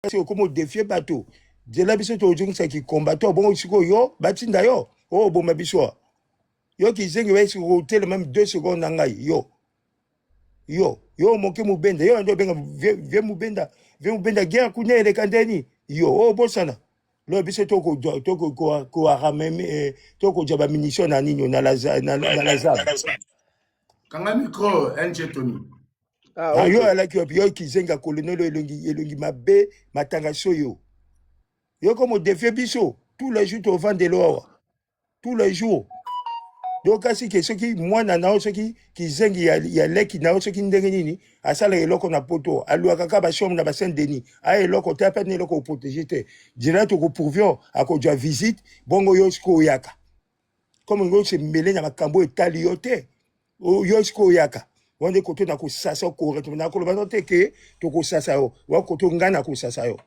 c'est comme défier bateau. De la biso to jung sa ki combattant bon siko yo batinda yo. Oh bon ma biso. Yo ki zengi we siko hotel même 2 secondes na ngai yo. Yo moke mubenda yo ndo benga ve mubenda guerre kunya ele kandeni yo oh bosana. Lo biso to ko arameme to ko jaba munition na nino na la zab. Kanga micro NG Tony. Ah yo ala ki yo ki zenga colonel elongi mabe matanga soyo. Yo comme défie biso tous les jours to vendre l'or. Tous les jours. Donc si que ceux qui moi nana ceux qui zengi ya leki na ceux qui ndenge nini asala eloko na poto alua kaka ba chambre na ba Saint Denis a eloko ta pas eloko protéger te dira to ko pourvion a ko ja visite bongo yo sko yaka comme ngo se mêler na makambo etali yote o yo sko yaka wande koto na ko sasa ko reto na ko loba te ke to ko sasa yo wa koto ngana ko sasa yo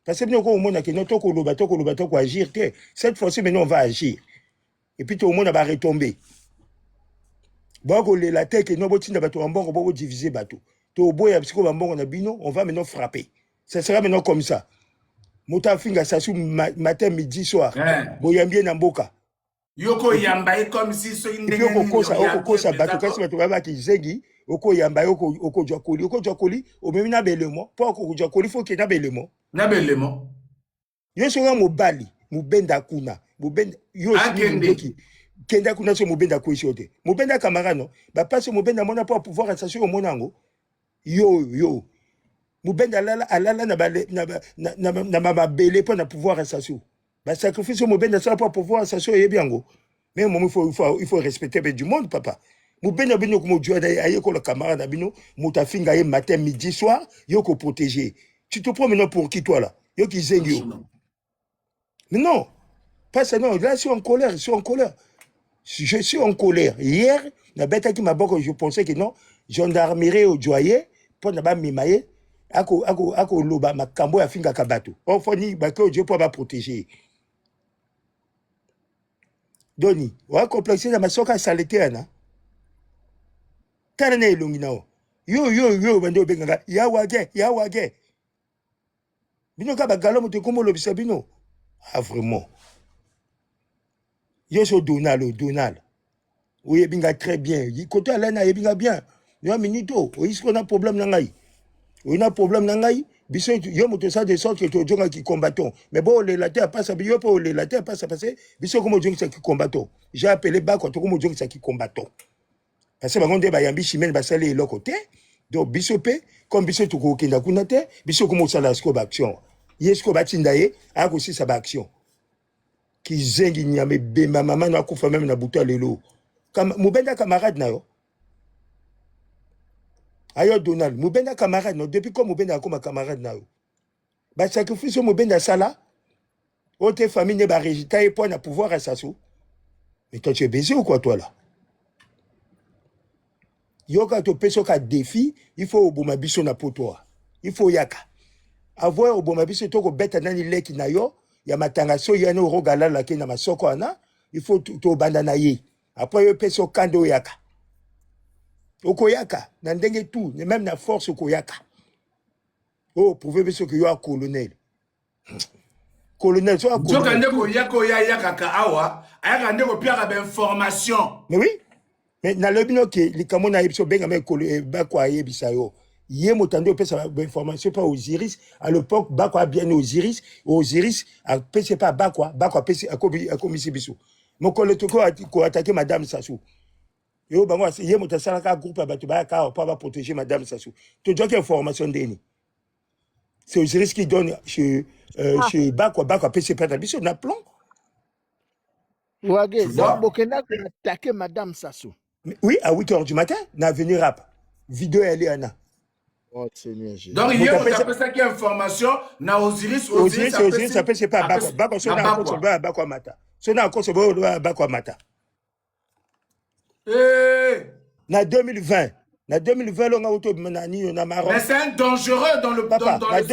parce que nous ko mona ke no to ko loba to ko agir te cette fois-ci maintenant on va agir. Et puis tout le monde va retomber. Bon, la tête, non, on va diviser bateau. On va maintenant frapper. Ça sera maintenant comme ça. Mota finga sasu matin, midi, soir. Boyambie Namboka. Yoko yambaye comme si so inde. Et puis oko kosa bateau kasi bateau va ki zengi. Oko yambaye oko jokoli. Oko jokoli. O même na belemo. Pas oko jokoli faut que na belemo. Na belemo. Yo sera mobali. Mubenda kuna. Mubenda yo si kenda kuna so mubenda kweshote. Mubenda camarade ba passe mubenda mona pour pouvoir s'assurer au monango. Yo. Mubenda alala na ba belé pour pouvoir s'assurer. Ba sacrifice mubenda ça pour pouvoir s'assurer biango. Mais il faut respecter du monde papa. Mubenda bino comme Dieu aye ko le camarade bino mutafinga ye matin midi soir yo ko protéger. Tu te prends maintenant pour qui toi là? Yo qui zengi. Mais non. Pas ça, non. Là, je suis en colère. Je suis en colère. Hier, je pensais que non, gendarmerie au joyer, pour ne pas m'émailler, ako loba makambo ya finga kabato. On foni bako Dieu pour ba protéger. Doni, wa complexer na masoka saleté ana. Tana na elongi nao. Yo bando benga ya wage. Bino ka bagalo moto komo lobisa bino. Ah vraiment. Yo so Donald. Oui, binga très bien. Côté Alena binga bien. Yo minito, o isko na problème na ngai. O na problème na ngai, biso yo moto ça de sorte que to jonga qui combattant. Mais bon le laté pas ça yo pour le laté pas ça passer, biso comme jonga qui combattant. J'ai appelé ba ko to comme jonga qui combattant. Parce que bango de ba yambi chimene ba sale le côté. Donc biso pe comme biso to ko kenda kuna te, biso comme ça la scope action. Yesko batinda ye, a ko si sa ba action. Qui zengi nyame bemba maman na kufa même na buta lelo comme mubenda camarade na yo ayo Donald mubenda camarade no depuis comme mubenda comme camarade na yo ba sacrifice mubenda sala ote famille ne ba résultat et pour na pouvoir assassin. Mais toi tu es baisé ou quoi toi là? Yo ka to peso ka défi il faut oboma biso na poto. Il faut yaka avoir oboma biso to ko beta nani leki na yo. Ya matangaso yana rogala la kena masoko ana il faut to bandana ye après yo peso kando yaka okoyaka na ndenge tout même na force okoyaka oh prouver biso que yo a colonel so a colonel ndeko yako yaka ka awa ayaka ndeko pia ba information. Mais oui, mais na lobino ke likamona yebso benga me ba kwa yebisa yo yé motando pesa information pas Osiris à l'époque bakwa bien Osiris a pesa pas bakwa pesa a komisi biso mon collègue ko attaquer madame Sassou yo bango yé motasala ka groupe ba ba ka pas protéger madame Sassou to joke information deni c'est Osiris qui donne chez bakwa pesa pas biso na plan Wage donc bokenda ko attaquer madame Sassou. Oui, à 8h du matin na avenir rap vidéo elle est ana. Oh Seigneur Jésus. Donc il y a ça qui information na Osiris ça peut c'est pas bakwa so na ko ba bakwa mata. So na ko so ba bakwa mata. Na 2020 longa auto manani na Maroc. Mais c'est un dangereux dans le papa, dans le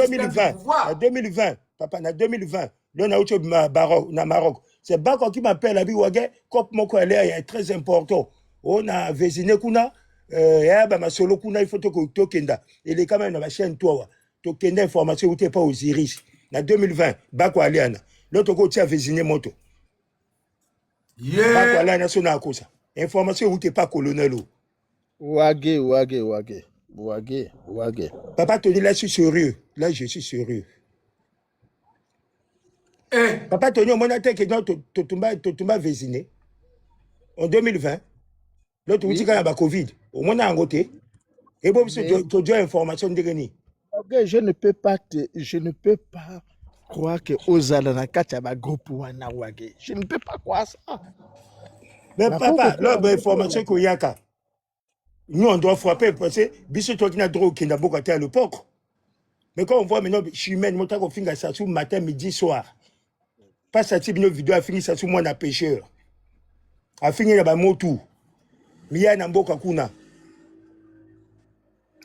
2020. Papa na 2020 l'on auto na Maroc. C'est bakwa qui m'appelle abi wage cop moko elle est très important. On a vésiné kuna ya ba masolo kuna il faut to kenda. Il est quand même dans ma chaîne toi. tokende information ou t'es pas aux iris. En 2020, bako aliana. L'autre côté a vésiné moto. Bako Yeah. aliana son à cause. Information ou t'es pas colonel. Wage. Papa Tony, là, je suis sérieux. Là, je suis sérieux. Eh. Papa Tony, on m'a dit que non, Totumba vésiné. En 2020, l'autre, Oui. oui, quand il y a Covid. Au moins, on a un côté. Et bon, tu Mais as information de gagner. Wage, je ne peux pas croire que Ozala na kati ya ba groupe wana Wage. Je ne peux pas croire ça. Mais Na papa, koko là, kwa information qu'il y a. Nous, on doit frapper parce que Bissot qui n'a droit qu'il n'a pas à l'époque. Mais quand on voit maintenant, je suis même, montant qu'on finit ça sous matin, midi, soir. Pas ça, type de vidéo, a fini ça sous moi, on a pêcheur. A fini là-bas, mon tout. Mais il y a un mboka kuna.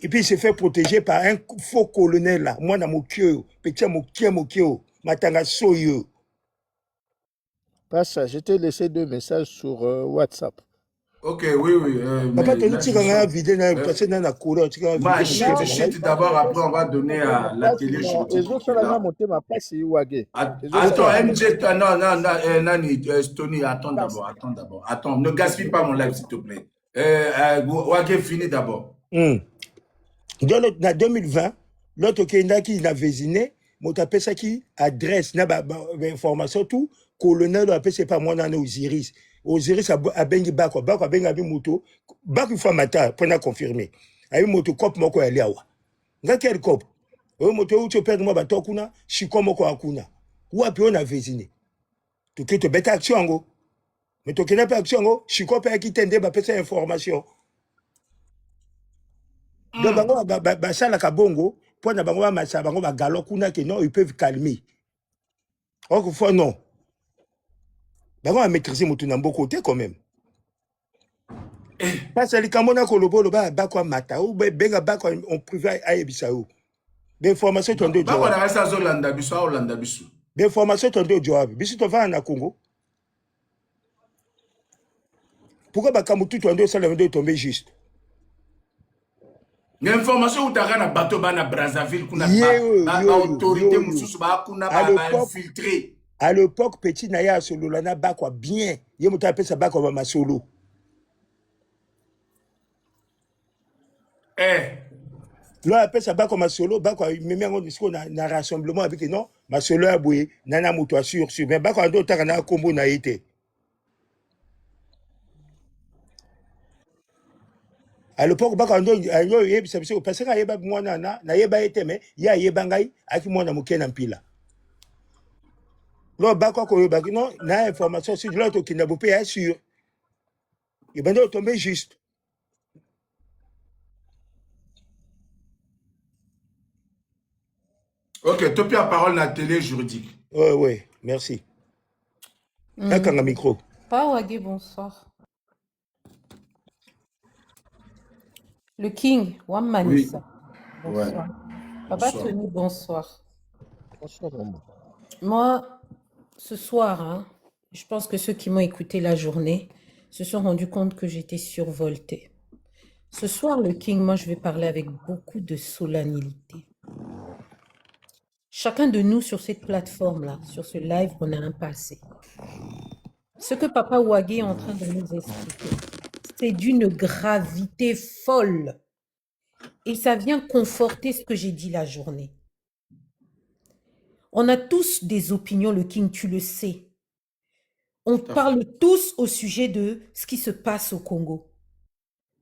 Et puis il s'est fait protéger par un faux colonel là. Moi, dans mon cœur, petit mon cœur, matanga soyo. Pas ça, je t'ai laissé 2 messages sur WhatsApp. Ok, oui. Papa, Mais tu là, dis que tu as vidéo, parce que dans la couleur, tu as bah, vidéo. shit d'abord, après on va donner à la télé juridique qui est là. Attends, MJ, non, Tony, attends d'abord. Attends, ne gaspille pas mon live, s'il te plaît. Wage, fini d'abord. Donc, en 2020, l'autre qui a vésiné, mon tapé ça qui adresse, n'a pas information, tout, colonel, appelle c'est pas moi, dans Osiris. Osiris a bengi bako a bengi abi moto, bako fois matin, pour confirmer. Abi moto, cop moko ya liawa. Nga quel cop? Moto, où tu perds moi, bato kuna, chiko moko akuna. Ou api on a vésiné. Tu quittes bête action, go. Mais tu n'as pas action, go, chiko pa qui tende, ba pesa information. Donc, ça, la kabongo, pour na bango masa bango ba galo kuna que non, ils peuvent calmer. Or, fois non. Bango a maîtrisé mon tunambo côté quand même. Parce que les kamona kolobo lo ba quoi mata ou benga ba quoi on privé à ebisao. D'information ton deux Bah, on joab. a ça, Zolanda Bissou, Olanda Bissou. D'information ton deux joab. Bisu to va na Congo. Pourquoi ba kamutu ton deux ça le tomber juste? L'information où tu as un bateau na Brazzaville, qu'on a autorité, qu'on a infiltré. À l'époque, petit Naya solo lana ba quoi bien. Yé mouta appelle ça ba quoi ma solo. Là appelle ça ba quoi ma solo, ba quoi même on dit qu'on a un rassemblement avec non, ma solo a boué, nana mouto sur mais ba quoi d'autres t'as un combo na été. À l'époque, ba quoi d'autres ayo yé ça parce que yé ba moi na yé ba été mais ya yé bangai aki moi na mouké na pila. Là ba quoi ko ba non na information sur l'autre qui n'a pas payé sûr. Et ben tomber juste. Ok, tu as parole dans la télé juridique. Oui, merci. D'accord, un micro. Pas Wagé, bonsoir. Le King, Wammanissa. Oui. Bonsoir. Ouais. Papa Bonsoir. Tony, bonsoir. Bonsoir, maman. Moi, ce soir, hein, je pense que ceux qui m'ont écouté la journée se sont rendus compte que j'étais survoltée. Ce soir, le King, moi, je vais parler avec beaucoup de solennité. Chacun de nous sur cette plateforme-là, sur ce live, on a un passé. Ce que Papa Wagé est en train de nous expliquer, c'est d'une gravité folle. Et ça vient conforter ce que j'ai dit la journée. On a tous des opinions, le King, tu le sais. On parle tous au sujet de ce qui se passe au Congo.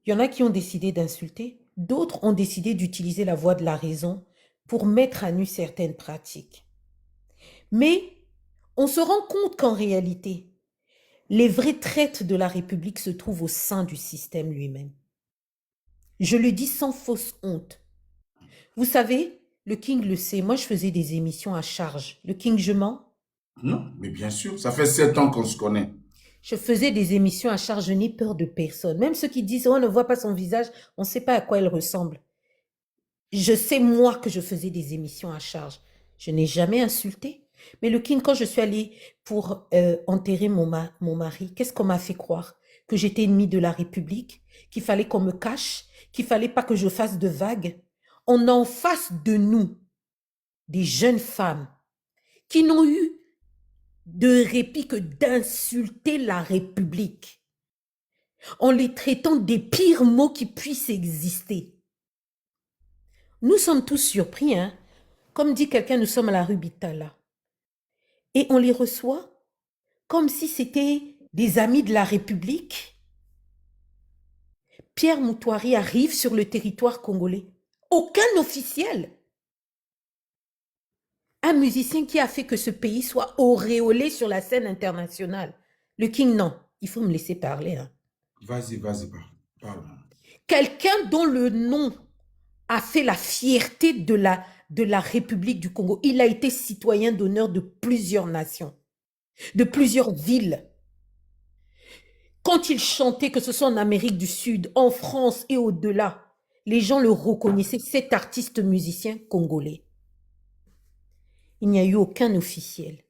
Il y en a qui ont décidé d'insulter, d'autres ont décidé d'utiliser la voie de la raison pour mettre à nu certaines pratiques. Mais on se rend compte qu'en réalité, les vrais traîtres de la République se trouvent au sein du système lui-même. Je le dis sans fausse honte. Vous savez, le King le sait, moi je faisais des émissions à charge. Le King, je mens? Non, mais bien sûr, ça fait 7 ans qu'on se connaît. Je faisais des émissions à charge, je n'ai peur de personne. Même ceux qui disent, on ne voit pas son visage, on ne sait pas à quoi elle ressemble. Je sais, moi, que je faisais des émissions à charge. Je n'ai jamais insulté. Mais le King, quand je suis allée pour enterrer mon mari, qu'est-ce qu'on m'a fait croire? Que j'étais ennemie de la République, qu'il fallait qu'on me cache, qu'il fallait pas que je fasse de vagues. On en face de nous, des jeunes femmes qui n'ont eu de répit que d'insulter la République en les traitant des pires mots qui puissent exister. Nous sommes tous surpris, hein? Comme dit quelqu'un, nous sommes à la rue Bitala. Et on les reçoit comme si c'était des amis de la République. Pierre Moutouari arrive sur le territoire congolais. Aucun officiel. Un musicien qui a fait que ce pays soit auréolé sur la scène internationale. Le King, non. Il faut me laisser parler. Hein. Vas-y, parle. Quelqu'un dont le nom a fait la fierté de la République du Congo. Il a été citoyen d'honneur de plusieurs nations, de plusieurs villes. Quand il chantait, que ce soit en Amérique du Sud, en France et au-delà, les gens le reconnaissaient, cet artiste musicien congolais. Il n'y a eu aucun officiel.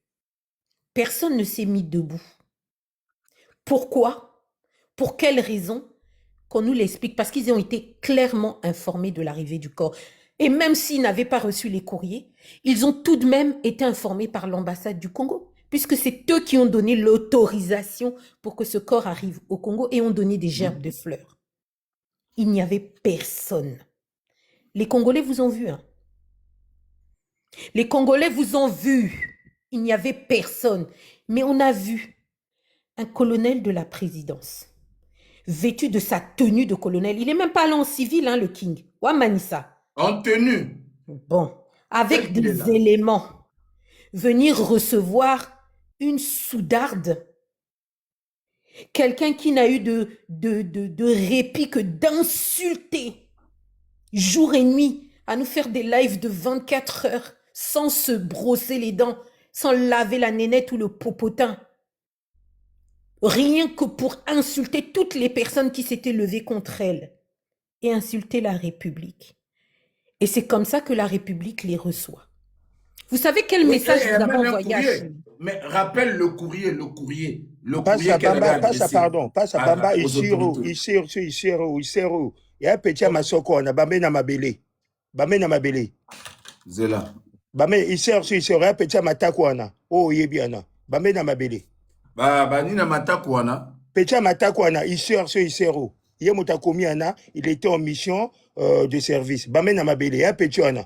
Personne ne s'est mis debout. Pourquoi? Pour quelle raison? Qu'on nous l'explique, parce qu'ils ont été clairement informés de l'arrivée du corps. Et même s'ils n'avaient pas reçu les courriers, ils ont tout de même été informés par l'ambassade du Congo, puisque c'est eux qui ont donné l'autorisation pour que ce corps arrive au Congo et ont donné des gerbes de fleurs. Il n'y avait personne. Les Congolais vous ont vu, hein? Les Congolais vous ont vu. Il n'y avait personne. Mais on a vu un colonel de la présidence, vêtu de sa tenue de colonel. Il n'est même pas allé en civil, hein, le King. Wamanissa. En tenue. Bon, avec des éléments. Venir recevoir une soudarde. Quelqu'un qui n'a eu de répit que d'insulter jour et nuit, à nous faire des lives de 24 heures sans se brosser les dents, sans laver la nénette ou le popotin. Rien que pour insulter toutes les personnes qui s'étaient levées contre elle et insulter la République. Et c'est comme ça que la République les reçoit. Vous savez quel message vous avez envoyé à Chine? Mais rappelle le courrier. Le courrier passe à Bamba, Isiro. Il y a un petit Masoko, on a Bamé na Mabele. Zela. Bamé, Isiro, un petit Matakwana. Oh, Yebiana. Bamé na Mabele. Bani na Matakwana. Petit Matakwana, Isiro. Yemutakomiana, il était en mission de service. Bamé na Mabele, un petit Ana.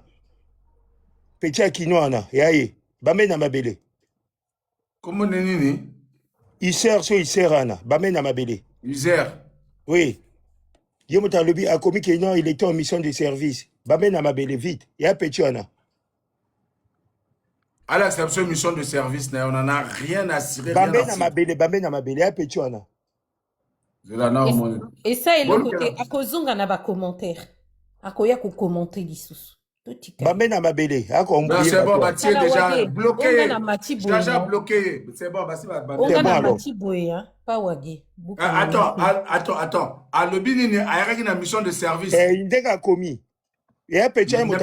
Petit Akinoana, yaye. Bamé na Mabele. Comment nini? Iserana, Bamé na Mabele. Iser. Oui. Yemutalobi a commis qu'il était en mission de service. Bamé na Mabele, vite. Il y a un petit Ana. À l'acception mission de service, on n'en a rien à cirer. Bamé na Mabele, il y a un petit Ana. Et ça est le côté. À Kozunga n'a pas commentaire. À Koya ko commenter l'issous. Bamé na Mabele. C'est bon, tu es déjà bloqué. Déjà bloqué. C'est bon, c'est bon. On a Mati Boya, pas Wagé. Attends. À l'obinine, à une mission de service. Il y a commis. Il y a un petit Ana,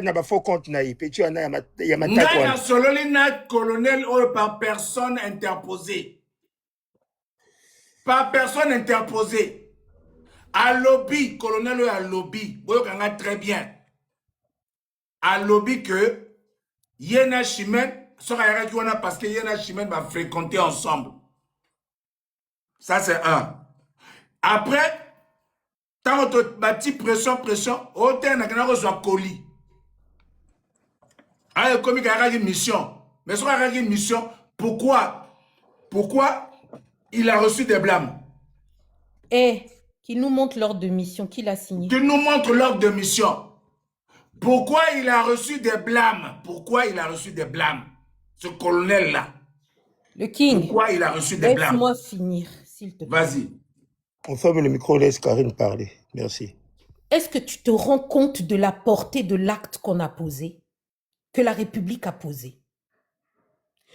n'a pas faux compte. Petit Ana, il y a Matakwana. Sololina, colonel, par personne interposée. Par personne interposée. À lobby, colonel à lobby. Vous voyez très bien. À lobby que Yena Chimène sera parce que Yena Chimène va fréquenter ensemble. Ça, c'est un. Après, tant que tu pression, autant n'a reçoit colis. Alors, comme il y a une mission. Mais sur une mission, pourquoi il a reçu des blâmes? Qu'il nous montre l'ordre de mission, qu'il a signé. Qu'il nous montre l'ordre de mission. Pourquoi il a reçu des blâmes? Ce colonel-là. Le King. Pourquoi il a reçu des blâmes? Laisse-moi finir, s'il te plaît. Vas-y. On ferme le micro, laisse Karine parler. Merci. Est-ce que tu te rends compte de la portée de l'acte qu'on a posé, que la République a posé?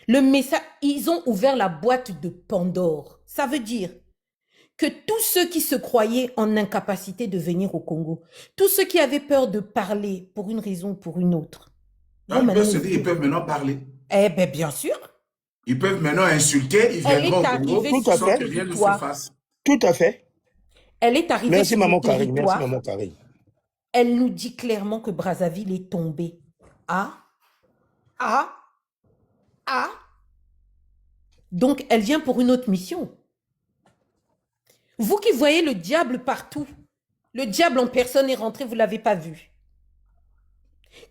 Le message, ils ont ouvert la boîte de Pandore. Ça veut dire que tous ceux qui se croyaient en incapacité de venir au Congo, tous ceux qui avaient peur de parler pour une raison ou pour une autre. Ils peuvent maintenant parler. Eh bien, bien sûr. Ils peuvent maintenant insulter, ils viendront au Congo sans que rien ne se fasse. Tout à fait. Elle est arrivée Merci sur maman le territoire. Karine, merci maman Karine. Elle nous dit clairement que Brazzaville est tombée. Ah, ah, ah. Donc, elle vient pour une autre mission. Vous qui voyez le diable partout, le diable en personne est rentré, vous ne l'avez pas vu.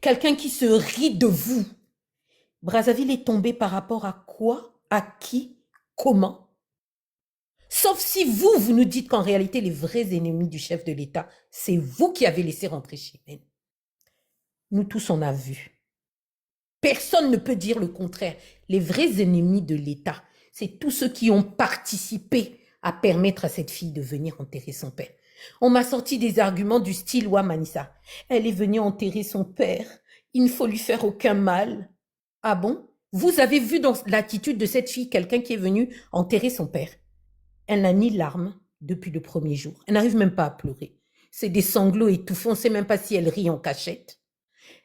Quelqu'un qui se rit de vous. Brazzaville est tombé par rapport à quoi? À qui? Comment? Sauf si vous, vous nous dites qu'en réalité, les vrais ennemis du chef de l'État, c'est vous qui avez laissé rentrer Chimène. Nous tous, on a vu. Personne ne peut dire le contraire. Les vrais ennemis de l'État, c'est tous ceux qui ont participé à permettre à cette fille de venir enterrer son père. On m'a sorti des arguments du style Ouamanissa. Elle est venue enterrer son père. Il ne faut lui faire aucun mal. Ah bon? Vous avez vu dans l'attitude de cette fille quelqu'un qui est venu enterrer son père. Elle n'a ni larmes depuis le premier jour. Elle n'arrive même pas à pleurer. C'est des sanglots étouffants. On ne sait même pas si elle rit en cachette.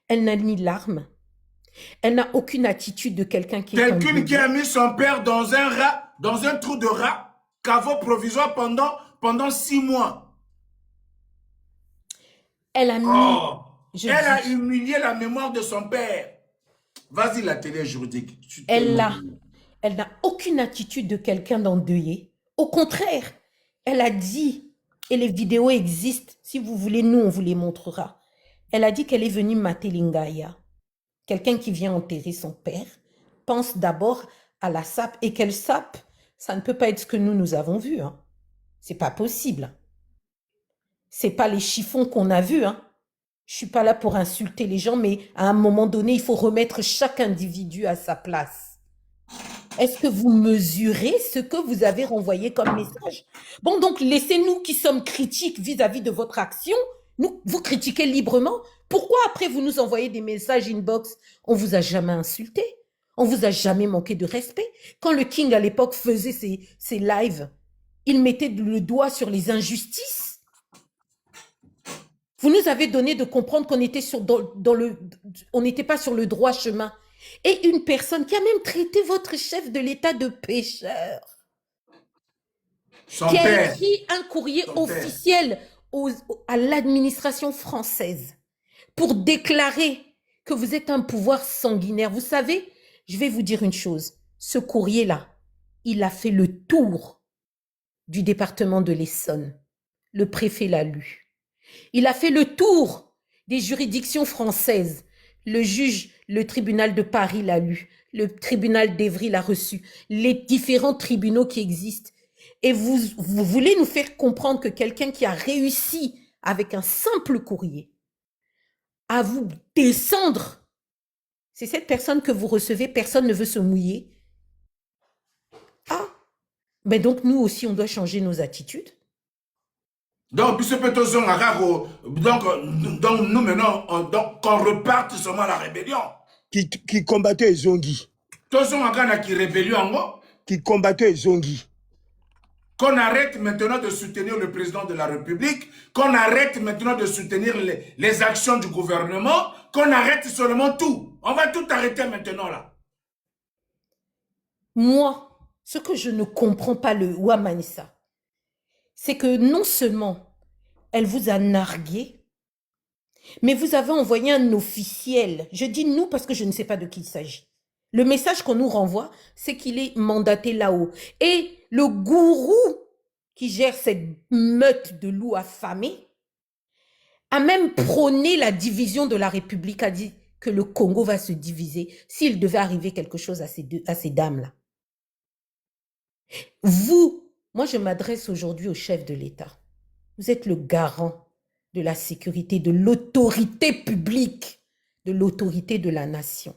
Elle n'a ni larmes. Elle n'a aucune attitude de quelqu'un qui est Quelqu'un qui a mis son père dans un rat, dans un trou de rat, caveau provisoire pendant 6 mois. Elle a mis... Oh, elle a humilié la mémoire de son père. Vas-y, la télé juridique. Elle n'a aucune attitude de quelqu'un d'endeuillé. Au contraire, elle a dit, et les vidéos existent, si vous voulez, nous, on vous les montrera. Elle a dit qu'elle est venue mater Lingaya. Quelqu'un qui vient enterrer son père pense d'abord à la sape, et quelle sape? Ça ne peut pas être ce que nous avons vu. Hein. C'est pas possible. C'est pas les chiffons qu'on a vus. Hein. Je suis pas là pour insulter les gens, mais à un moment donné, il faut remettre chaque individu à sa place. Est-ce que vous mesurez ce que vous avez renvoyé comme message? Bon, donc, laissez-nous qui sommes critiques vis-à-vis de votre action, vous critiquez librement. Pourquoi après vous nous envoyez des messages inbox? On vous a jamais insulté. On vous a jamais manqué de respect. Quand le King, à l'époque, faisait ses lives, il mettait le doigt sur les injustices. Vous nous avez donné de comprendre qu'on était on n'était pas sur le droit chemin. Et une personne qui a même traité votre chef de l'État de pécheur, qui a écrit un courrier officiel à l'administration française pour déclarer que vous êtes un pouvoir sanguinaire. Vous savez, je vais vous dire une chose. Ce courrier-là, il a fait le tour du département de l'Essonne. Le préfet l'a lu. Il a fait le tour des juridictions françaises. Le juge, le tribunal de Paris l'a lu. Le tribunal d'Evry l'a reçu. Les différents tribunaux qui existent. Et vous voulez nous faire comprendre que quelqu'un qui a réussi avec un simple courrier à vous descendre, c'est cette personne que vous recevez, personne ne veut se mouiller. Ah, mais donc nous aussi, on doit changer nos attitudes. Donc, donc nous maintenant, qu'on reparte seulement à la rébellion. Qui combattait Zongi. Qui combattait Zongi. Qu'on arrête maintenant de soutenir le président de la République, qu'on arrête maintenant de soutenir les actions du gouvernement, qu'on arrête seulement tout. On va tout arrêter maintenant là. Moi, ce que je ne comprends pas le Ouamanissa, c'est que non seulement elle vous a nargué, mais vous avez envoyé un officiel. Je dis nous parce que je ne sais pas de qui il s'agit. Le message qu'on nous renvoie, c'est qu'il est mandaté là-haut. Et le gourou qui gère cette meute de loups affamés a même prôné la division de la République, a dit que le Congo va se diviser s'il devait arriver quelque chose à ces dames-là. Vous, moi je m'adresse aujourd'hui au chef de l'État. Vous êtes le garant de la sécurité, de l'autorité publique, de l'autorité de la nation.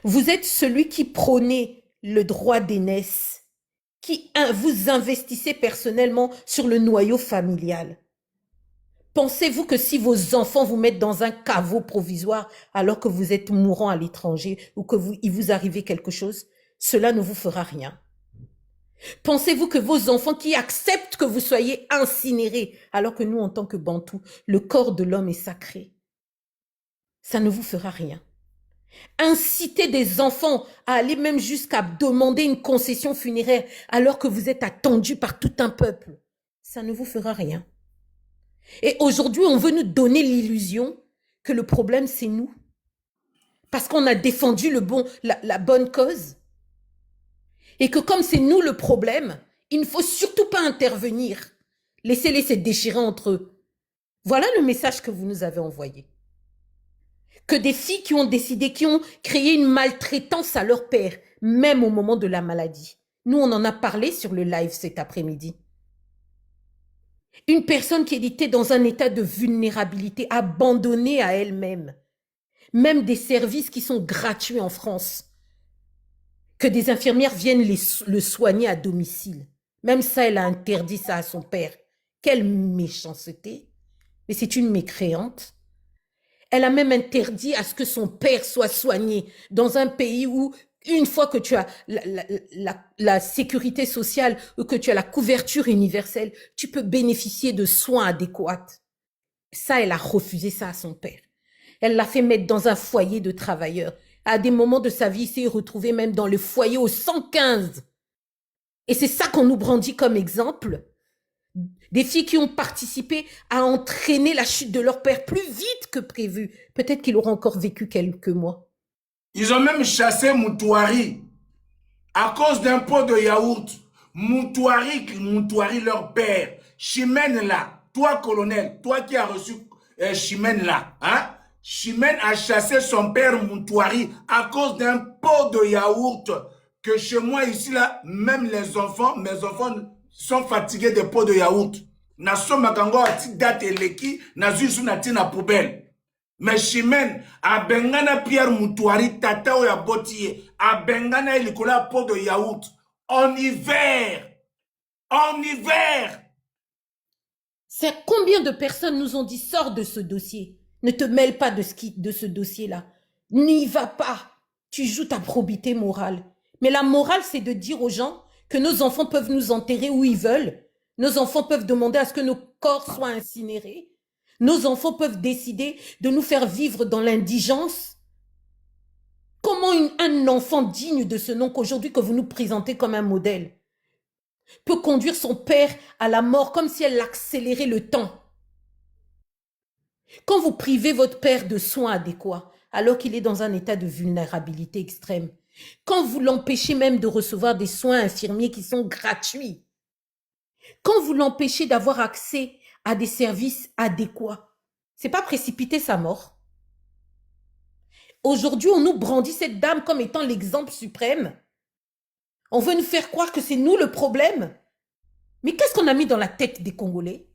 Vous êtes celui qui prônait le droit d'aînesse, qui vous investissez personnellement sur le noyau familial. Pensez-vous que si vos enfants vous mettent dans un caveau provisoire alors que vous êtes mourant à l'étranger ou qu'il vous arrive quelque chose, cela ne vous fera rien? Pensez-vous que vos enfants qui acceptent que vous soyez incinérés alors que nous, en tant que Bantous, le corps de l'homme est sacré, ça ne vous fera rien? Inciter des enfants à aller même jusqu'à demander une concession funéraire alors que vous êtes attendus par tout un peuple, ça ne vous fera rien. Et aujourd'hui, on veut nous donner l'illusion que le problème, c'est nous. parce qu'on a défendu la bonne cause. Et que comme c'est nous le problème, il ne faut surtout pas intervenir. Laissez-les se déchirer entre eux. Voilà le message que vous nous avez envoyé. Que des filles qui ont décidé, qui ont créé une maltraitance à leur père, même au moment de la maladie. Nous, on en a parlé sur le live cet après-midi. Une personne qui était dans un état de vulnérabilité, abandonnée à elle-même. Même des services qui sont gratuits en France. Que des infirmières viennent le soigner à domicile. Même ça, elle a interdit ça à son père. Quelle méchanceté. Mais c'est une mécréante. Elle a même interdit à ce que son père soit soigné dans un pays où, une fois que tu as la sécurité sociale ou que tu as la couverture universelle, tu peux bénéficier de soins adéquats. Ça, elle a refusé ça à son père. Elle l'a fait mettre dans un foyer de travailleurs. À des moments de sa vie, il s'est retrouvé même dans le foyer au 115. Et c'est ça qu'on nous brandit comme exemple. Des filles qui ont participé à entraîner la chute de leur père plus vite que prévu. Peut-être qu'il aura encore vécu quelques mois. Ils ont même chassé Moutouari à cause d'un pot de yaourt. Moutouari, leur père. Chimène là, toi colonel, toi qui as reçu Chimène là, hein? Chimène a chassé son père Moutouari à cause d'un pot de yaourt que chez moi ici là, même mes enfants sont fatigués des pots de yaourt. Na soma kango ati date eleki na zusu na tina poubelle. Mais Chimène a bengana Pierre Moutouari tata o ya botiye a bengana elikola pot de yaourt en hiver. En hiver. C'est combien de personnes nous ont dit sors de ce dossier. Ne te mêle pas de ce dossier-là. N'y va pas. Tu joues ta probité morale. Mais la morale, c'est de dire aux gens que nos enfants peuvent nous enterrer où ils veulent. Nos enfants peuvent demander à ce que nos corps soient incinérés. Nos enfants peuvent décider de nous faire vivre dans l'indigence. Comment un enfant digne de ce nom qu'aujourd'hui que vous nous présentez comme un modèle peut conduire son père à la mort comme si elle accélérait le temps? Quand vous privez votre père de soins adéquats, alors qu'il est dans un état de vulnérabilité extrême, quand vous l'empêchez même de recevoir des soins infirmiers qui sont gratuits, quand vous l'empêchez d'avoir accès à des services adéquats, c'est pas précipiter sa mort. Aujourd'hui, on nous brandit cette dame comme étant l'exemple suprême. On veut nous faire croire que c'est nous le problème. Mais qu'est-ce qu'on a mis dans la tête des Congolais?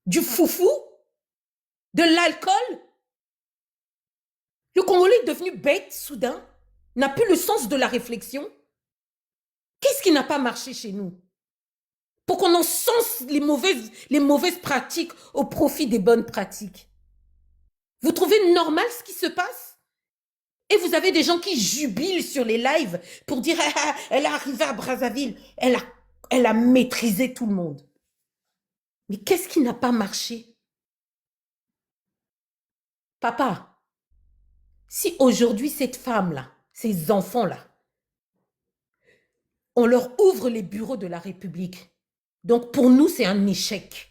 Du foufou? De l'alcool? Le Congolais est devenu bête, soudain, n'a plus le sens de la réflexion. Qu'est-ce qui n'a pas marché chez nous? Pour qu'on encense les mauvaises pratiques au profit des bonnes pratiques. Vous trouvez normal ce qui se passe? Et vous avez des gens qui jubilent sur les lives pour dire ah, elle est arrivée à Brazzaville, elle a maîtrisé tout le monde. Mais qu'est-ce qui n'a pas marché? Papa, si aujourd'hui cette femme-là, ces enfants-là, on leur ouvre les bureaux de la République, donc pour nous c'est un échec.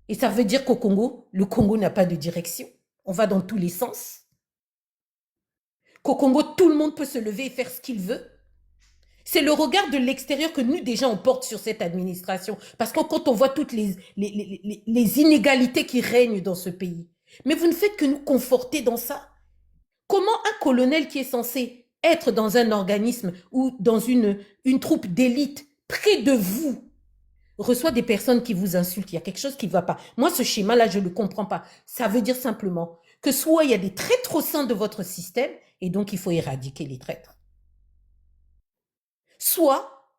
Et ça veut dire qu'au Congo, le Congo n'a pas de direction. On va dans tous les sens. Qu'au Congo, tout le monde peut se lever et faire ce qu'il veut. C'est le regard de l'extérieur que nous déjà on porte sur cette administration. Parce que quand on voit toutes les inégalités qui règnent dans ce pays, mais vous ne faites que nous conforter dans ça. Comment un colonel qui est censé être dans un organisme ou dans une troupe d'élite près de vous reçoit des personnes qui vous insultent? Il y a quelque chose qui ne va pas. Moi, ce schéma-là, je ne le comprends pas. Ça veut dire simplement que soit il y a des traîtres au sein de votre système et donc il faut éradiquer les traîtres. Soit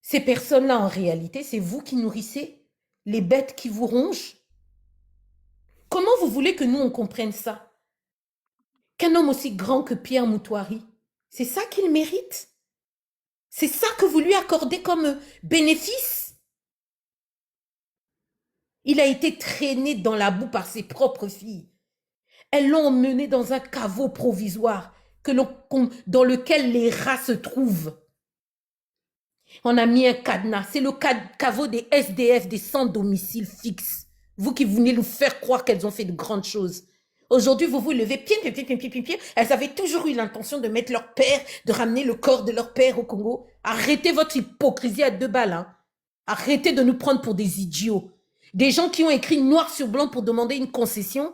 ces personnes-là, en réalité, c'est vous qui nourrissez les bêtes qui vous rongent. Comment vous voulez que nous, on comprenne ça? Qu'un homme aussi grand que Pierre Moutouari, c'est ça qu'il mérite? C'est ça que vous lui accordez comme bénéfice? Il a été traîné dans la boue par ses propres filles. Elles l'ont emmené dans un caveau provisoire dans lequel les rats se trouvent. On a mis un cadenas. C'est le caveau des SDF, des sans domicile fixe. Vous qui venez nous faire croire qu'elles ont fait de grandes choses. Aujourd'hui, vous vous levez, elles avaient toujours eu l'intention de mettre leur père, de ramener le corps de leur père au Congo. Arrêtez votre hypocrisie à 2 balles. Hein. Arrêtez de nous prendre pour des idiots. Des gens qui ont écrit noir sur blanc pour demander une concession.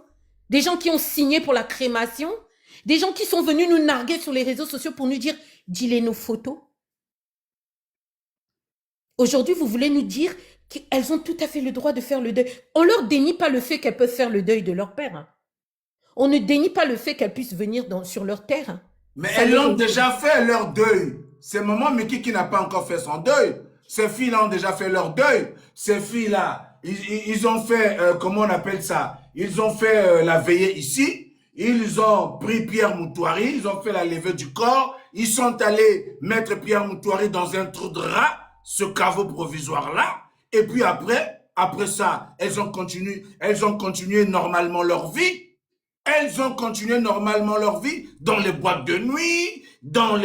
Des gens qui ont signé pour la crémation. Des gens qui sont venus nous narguer sur les réseaux sociaux pour nous dire « dis-les nos photos ». Aujourd'hui, vous voulez nous dire qu'elles ont tout à fait le droit de faire le deuil. On ne leur dénie pas le fait qu'elles peuvent faire le deuil de leur père. Hein. On ne dénie pas le fait qu'elles puissent venir sur leur terre. Hein. Mais elles l'ont déjà fait, leur deuil. C'est maman Miki qui n'a pas encore fait son deuil. Ces filles-là ont déjà fait leur deuil. Ces filles-là, ils ont fait, comment on appelle ça? Ils ont fait la veillée ici. Ils ont pris Pierre Moutouari. Ils ont fait la levée du corps. Ils sont allés mettre Pierre Moutouari dans un trou de rat, ce caveau provisoire-là. Et puis après ça, elles ont continué normalement leur vie. Elles ont continué normalement leur vie dans les boîtes de nuit, dans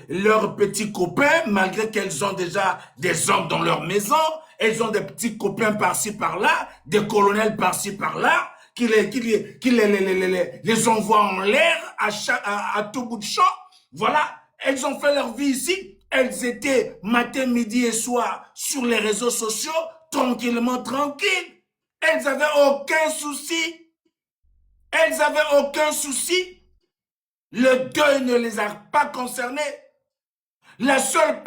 leurs petits copains, malgré qu'elles ont déjà des hommes dans leur maison. Elles ont des petits copains par-ci, par-là, des colonels par-ci, par-là, qui les envoient en l'air à tout bout de champ. Voilà, elles ont fait leur vie ici. Elles étaient matin, midi et soir sur les réseaux sociaux, tranquillement, tranquilles. Elles n'avaient aucun souci. Elles n'avaient aucun souci. Le deuil ne les a pas concernées. La seule